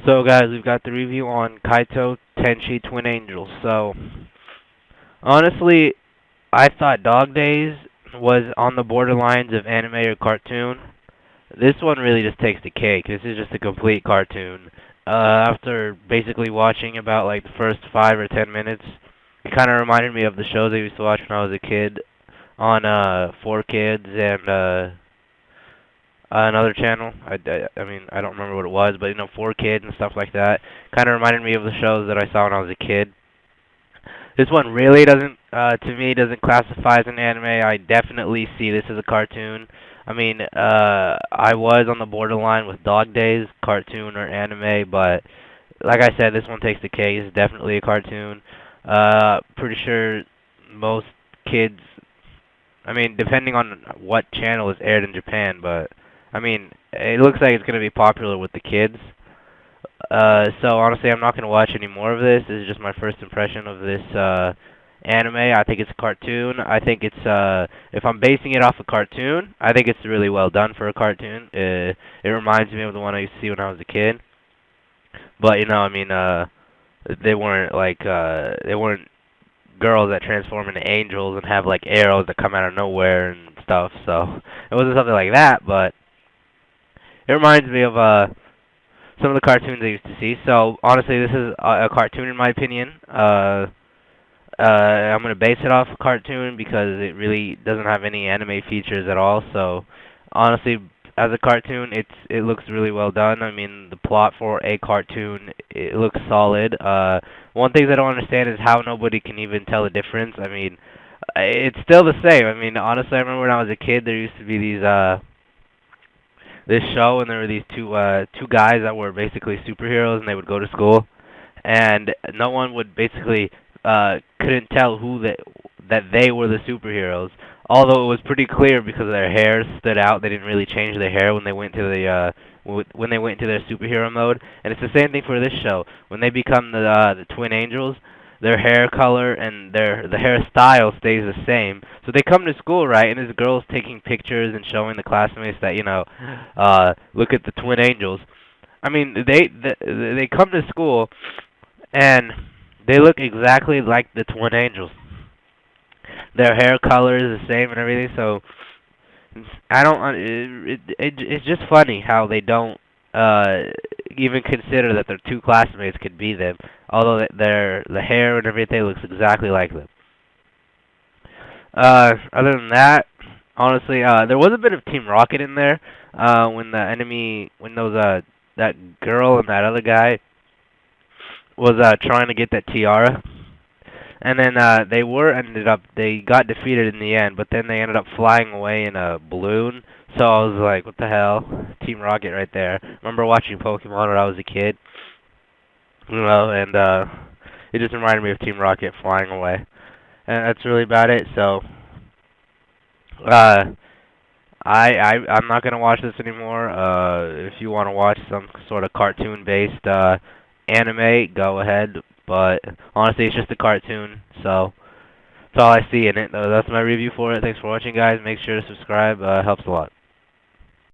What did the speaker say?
So guys, we've got the review on Kaitou Tenshi Twin Angels. So honestly, I thought Dog Days was on the borderlines of anime or cartoon. This one really just takes the cake. This is just a complete cartoon. After basically watching about like the first 5 or 10 minutes, it kind of reminded me of the shows I used to watch when I was a kid on 4Kids and another channel. I mean, I don't remember what it was, but 4Kids and stuff like that. Kind of reminded me of the shows that I saw when I was a kid. This one really doesn't, to me, doesn't classify as an anime. I definitely see this as a cartoon. I mean, I was on the borderline with Dog Days, cartoon or anime, but like I said, this one takes the cake. It's definitely a cartoon. Pretty sure most kids, I mean, depending on what channel is aired in Japan, but I mean, it looks like it's going to be popular with the kids. So honestly, I'm not going to watch any more of this. This is just my first impression of this anime. I think it's a cartoon. I think it's if I'm basing it off a cartoon, I think it's really well done for a cartoon. It reminds me of the one I used to see when I was a kid. But I mean, they weren't girls that transform into angels and have like arrows that come out of nowhere and stuff. So it wasn't something like that, but it reminds me of some of the cartoons I used to see. So honestly, this is a cartoon in my opinion. I'm gonna base it off a cartoon because it really doesn't have any anime features at all. So honestly, as a cartoon, it looks really well done. I mean, the plot for a cartoon, it looks solid. One thing I don't understand is how nobody can even tell the difference. I mean, it's still the same. I mean, honestly, I remember when I was a kid, there used to be these this show, and there were these two guys that were basically superheroes, and they would go to school, and no one would basically couldn't tell that they were the superheroes. Although it was pretty clear because their hair stood out, they didn't really change their hair when they went to when they went into their superhero mode. And it's the same thing for this show. When they become the twin angels, their hair color and the hairstyle stays the same. So they come to school, right, and this girl's taking pictures and showing the classmates that look at the twin angels. I mean, they come to school and they look exactly like the twin angels. Their hair color is the same and everything. So I don't. It's just funny how they don't even consider that their two classmates could be them, although the hair and everything looks exactly like them. Other than that, honestly, there was a bit of Team Rocket in there when those that girl and that other guy was trying to get that tiara. And then they got defeated in the end, but then they ended up flying away in a balloon. So I was like, what the hell? Team Rocket right there. Remember watching Pokemon when I was a kid? And it just reminded me of Team Rocket flying away. And that's really about it. So uh I'm not gonna watch this anymore. If you want to watch some sort of cartoon-based anime, go ahead. But honestly, it's just a cartoon, so that's all I see in it. That's my review for it. Thanks for watching, guys. Make sure to subscribe. Helps a lot.